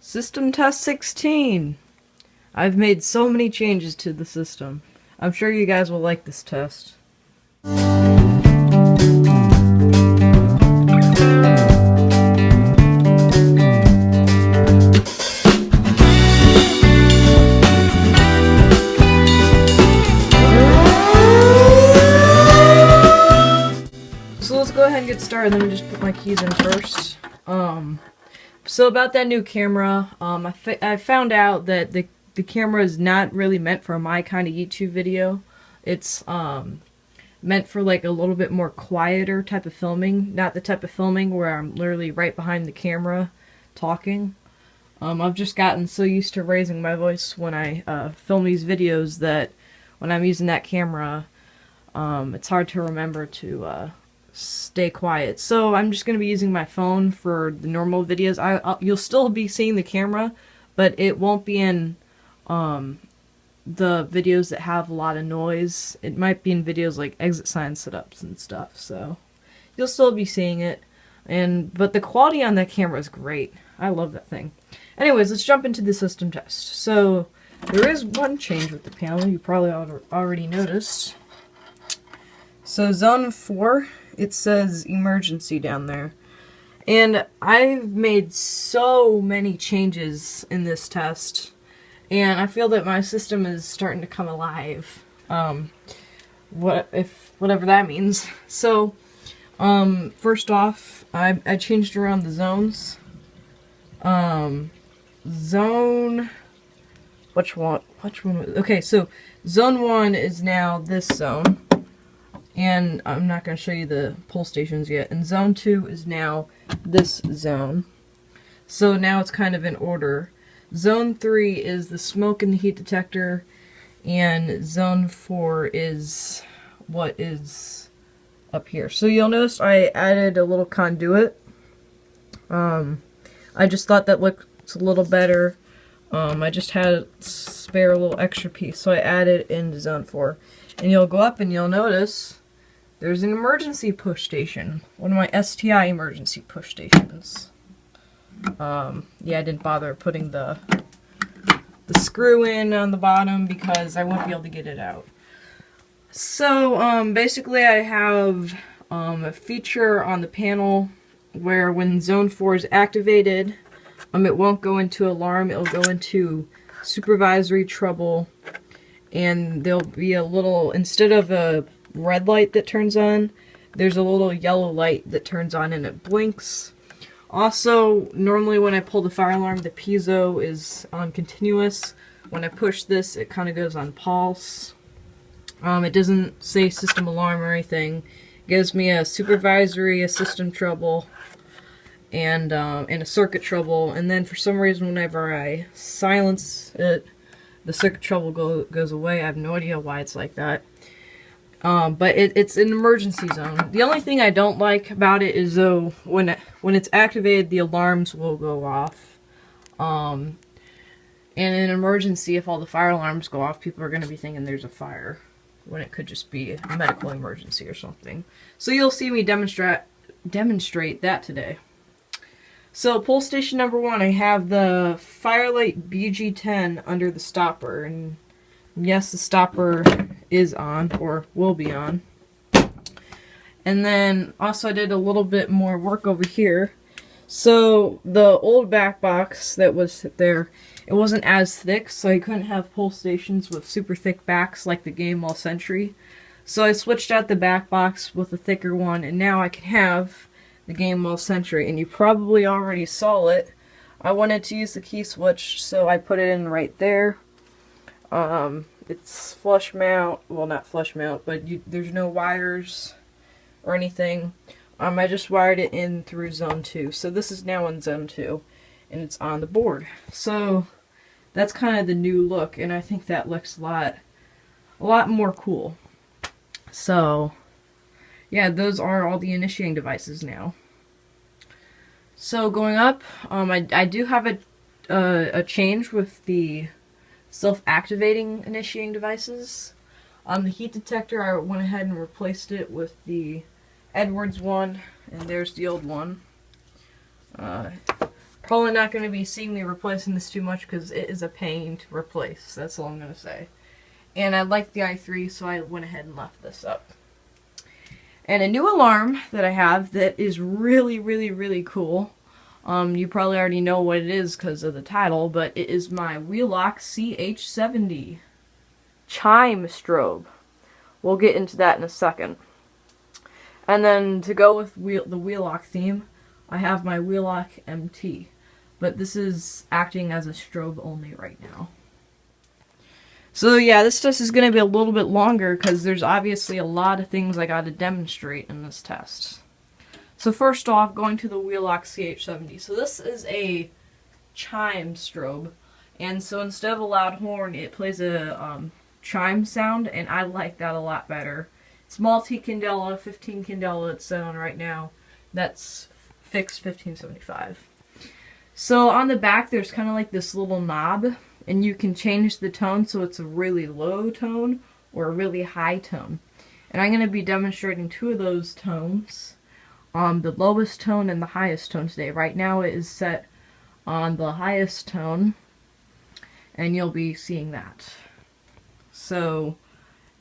System test 16. I've made so many changes to the system. I'm sure you guys will like this test. So let's go ahead and get started. Let me just put my keys in first. So about that new camera, I found out that the camera is not really meant for my kind of YouTube video. It's meant for like a little bit more quieter type of filming, not the type of filming where I'm literally right behind the camera talking. I've just gotten so used to raising my voice when I film these videos that when I'm using that camera, it's hard to remember to stay quiet. So I'm just going to be using my phone for the normal videos. You'll still be seeing the camera, but it won't be in the videos that have a lot of noise. It might be in videos like exit sign setups and stuff, so you'll still be seeing it. But the quality on that camera is great. I love that thing. Anyways, let's jump into the system test. So there is one change with the panel you probably already noticed. So zone 4, it says emergency down there. And I've made so many changes in this test, and I feel that my system is starting to come alive. Whatever that means. So, first off, I changed around the zones. Which one? Okay, so zone 1 is now this zone. And I'm not going to show you the pull stations yet. And zone 2 is now this zone. So now it's kind of in order. Zone 3 is the smoke and the heat detector. And zone 4 is what is up here. So you'll notice I added a little conduit. I just thought that looks a little better. I just had a spare little extra piece, so I added it into zone 4. And you'll go up and you'll notice there's an emergency push station. One of my STI emergency push stations. Yeah, I didn't bother putting the screw in on the bottom because I won't be able to get it out. So, basically I have a feature on the panel where when zone 4 is activated, it won't go into alarm, it'll go into supervisory trouble, and there'll be a little, instead of a red light that turns on, there's a little yellow light that turns on and it blinks. Also, normally when I pull the fire alarm, the piezo is on continuous. When I push this, it kind of goes on pulse. It doesn't say system alarm or anything. It gives me a supervisory, a system trouble, and a circuit trouble. And then for some reason, whenever I silence it, the circuit trouble goes away. I have no idea why it's like that. But it's an emergency zone. The only thing I don't like about it is though when it's activated, the alarms will go off. And in an emergency, if all the fire alarms go off, people are going to be thinking there's a fire, when it could just be a medical emergency or something. So you'll see me demonstrate that today. So pull station number 1, I have the Firelight BG10 under the stopper, and yes, the stopper is on, or will be on. And then also I did a little bit more work over here. So the old back box that was there, it wasn't as thick, so you couldn't have pull stations with super thick backs like the Game Wall Sentry. So I switched out the back box with a thicker one, and now I can have the Game Wall Sentry, and you probably already saw it. I wanted to use the key switch, so I put it in right there. It's flush mount, well, not flush mount, but there's no wires or anything. I just wired it in through zone 2. So this is now in zone 2, and it's on the board. So that's kind of the new look, and I think that looks a lot more cool. So yeah, those are all the initiating devices now. So going up, I do have a change with the self-activating initiating devices. The heat detector, I went ahead and replaced it with the Edwards one, and there's the old one. Probably not going to be seeing me replacing this too much because it is a pain to replace. That's all I'm going to say. And I like the i3, so I went ahead and left this up. And a new alarm that I have that is really, really, really cool. You probably already know what it is because of the title, but it is my Wheelock CH-70 chime strobe. We'll get into that in a second. And then to go with the Wheelock theme, I have my Wheelock MT. But this is acting as a strobe only right now. So yeah, this test is going to be a little bit longer because there's obviously a lot of things I got to demonstrate in this test. So first off, going to the Wheelock CH-70. So this is a chime strobe. And so instead of a loud horn, it plays a chime sound, and I like that a lot better. It's multi-candela, 15 candela it's set on right now. That's fixed 1575. So on the back there's kind of like this little knob, and you can change the tone so it's a really low tone or a really high tone. And I'm going to be demonstrating two of those tones, the lowest tone and the highest tone today. Right now it is set on the highest tone, and you'll be seeing that. So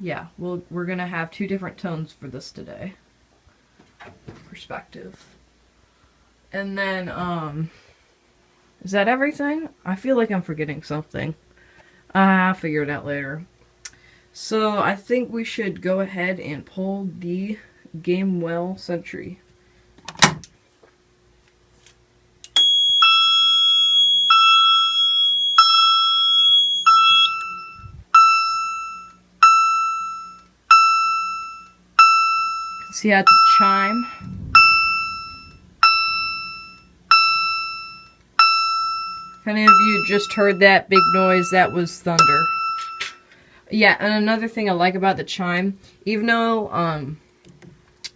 yeah, we're going to have two different tones for this today. Perspective. And then, is that everything? I feel like I'm forgetting something. I'll figure it out later. So I think we should go ahead and pull the Gamewell Sentry. See how it's a chime? If any of you just heard that big noise, that was thunder. Yeah, and another thing I like about the chime, even though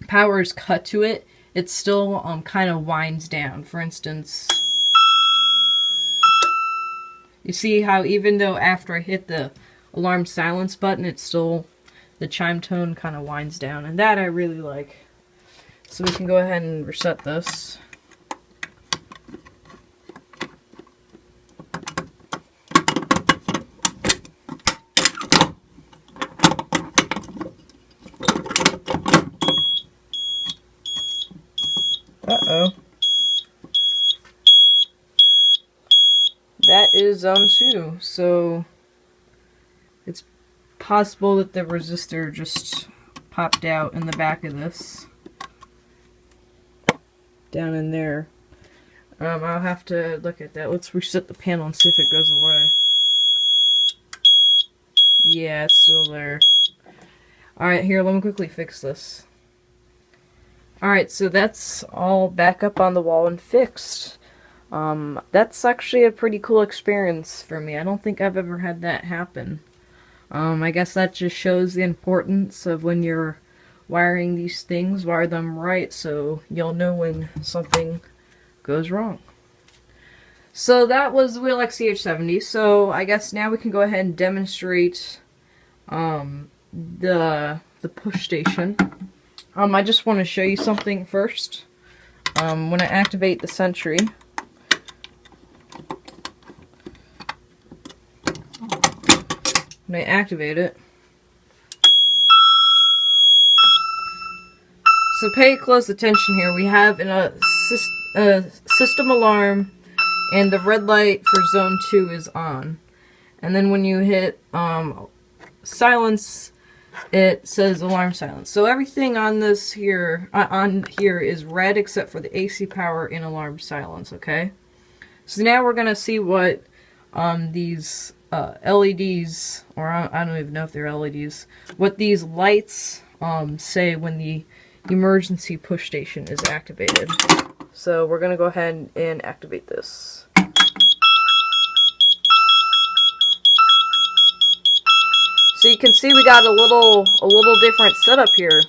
power is cut to it, it still kind of winds down. For instance, you see how even though after I hit the alarm silence button, it's still, the chime tone kind of winds down, and that I really like. So we can go ahead and reset this. Uh-oh. That is zone 2, so it's possible that the resistor just popped out in the back of this. Down in there. I'll have to look at that. Let's reset the panel and see if it goes away. Yeah, it's still there. Alright, here, let me quickly fix this. Alright, so that's all back up on the wall and fixed. That's actually a pretty cool experience for me. I don't think I've ever had that happen. I guess that just shows the importance of when you're wiring these things, wire them right so you'll know when something goes wrong. So that was the Wheelock CH-70. So I guess now we can go ahead and demonstrate the push station. I just want to show you something first. When I activate the Sentry, when I activate it, so pay close attention here. We have a system alarm, and the red light for zone 2 is on. And then when you hit silence, it says alarm silence. So everything on this here, is red except for the AC power and alarm silence, okay? So now we're going to see what these LEDs, or I don't even know if they're LEDs, what these lights say when the emergency push station is activated. So we're going to go ahead and activate this. So you can see we got a little different setup here.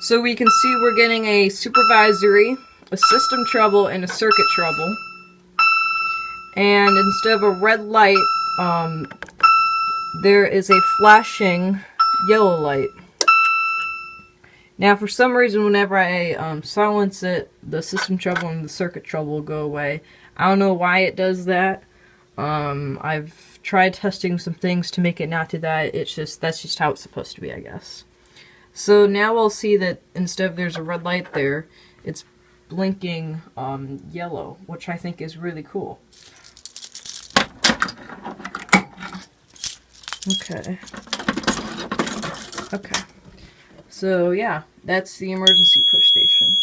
So we can see we're getting a supervisory, a system trouble, and a circuit trouble. And instead of a red light, there is a flashing yellow light. Now, for some reason, whenever I silence it, the system trouble and the circuit trouble will go away. I don't know why it does that. I've tried testing some things to make it not do that. That's just how it's supposed to be, I guess. So now we'll see that instead of there's a red light there, it's blinking yellow, which I think is really cool. Okay. Okay. So yeah, that's the emergency push station.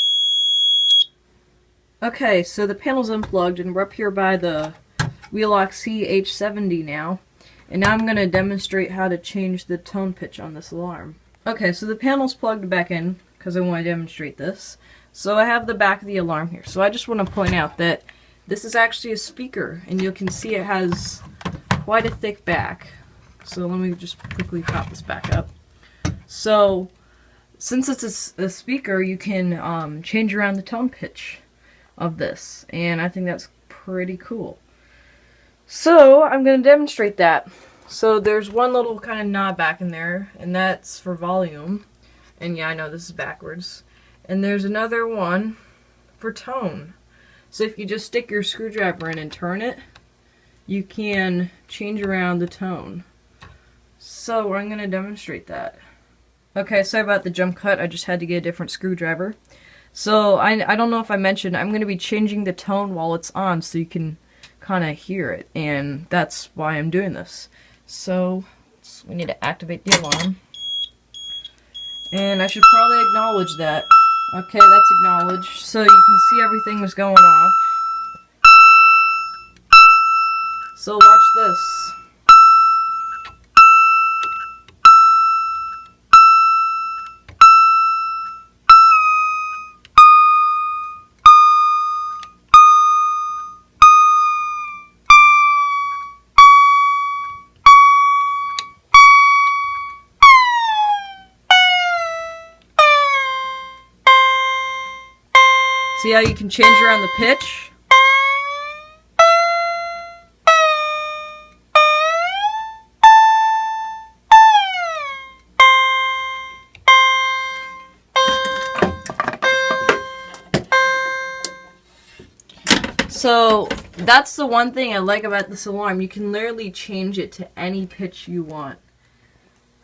Okay, so the panel's unplugged and we're up here by the Wheelock CH-70 now. And now I'm going to demonstrate how to change the tone pitch on this alarm. Okay, so the panel's plugged back in because I want to demonstrate this. So I have the back of the alarm here. So I just want to point out that this is actually a speaker, and you can see it has quite a thick back. So let me just quickly pop this back up. So since it's a speaker, you can change around the tone pitch of this, and I think that's pretty cool. So I'm going to demonstrate that. So there's one little kind of knob back in there, and that's for volume. And yeah, I know this is backwards. And there's another one for tone. So if you just stick your screwdriver in and turn it, you can change around the tone. So I'm going to demonstrate that. Okay, sorry about the jump cut. I just had to get a different screwdriver. So I don't know if I mentioned, I'm going to be changing the tone while it's on so you can kind of hear it. And that's why I'm doing this. So we need to activate the alarm. And I should probably acknowledge that. Okay, that's acknowledged. So you can see everything was going off. So watch this. See how you can change around the pitch? So that's the one thing I like about this alarm. You can literally change it to any pitch you want.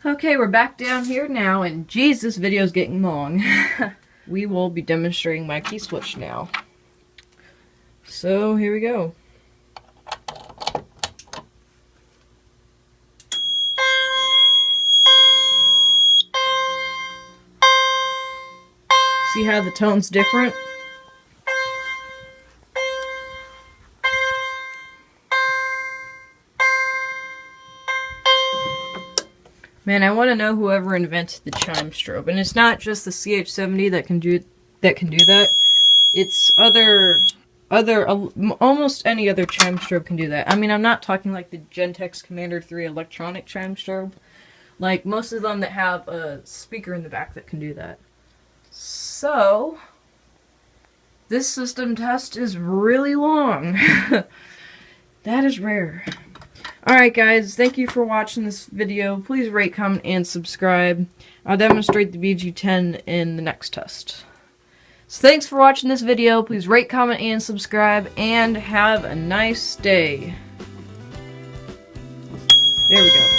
Okay, we're back down here now, and geez, this video is getting long. We will be demonstrating my key switch now. So here we go. See how the tone's different? Man, I want to know whoever invented the chime strobe, and it's not just the CH-70 that can do that. It's almost any other chime strobe can do that. I mean, I'm not talking like the Gentex Commander 3 electronic chime strobe. Like most of them that have a speaker in the back that can do that. So this system test is really long. That is rare. Alright guys, thank you for watching this video. Please rate, comment, and subscribe. I'll demonstrate the BG10 in the next test. So thanks for watching this video. Please rate, comment, and subscribe, and have a nice day. There we go.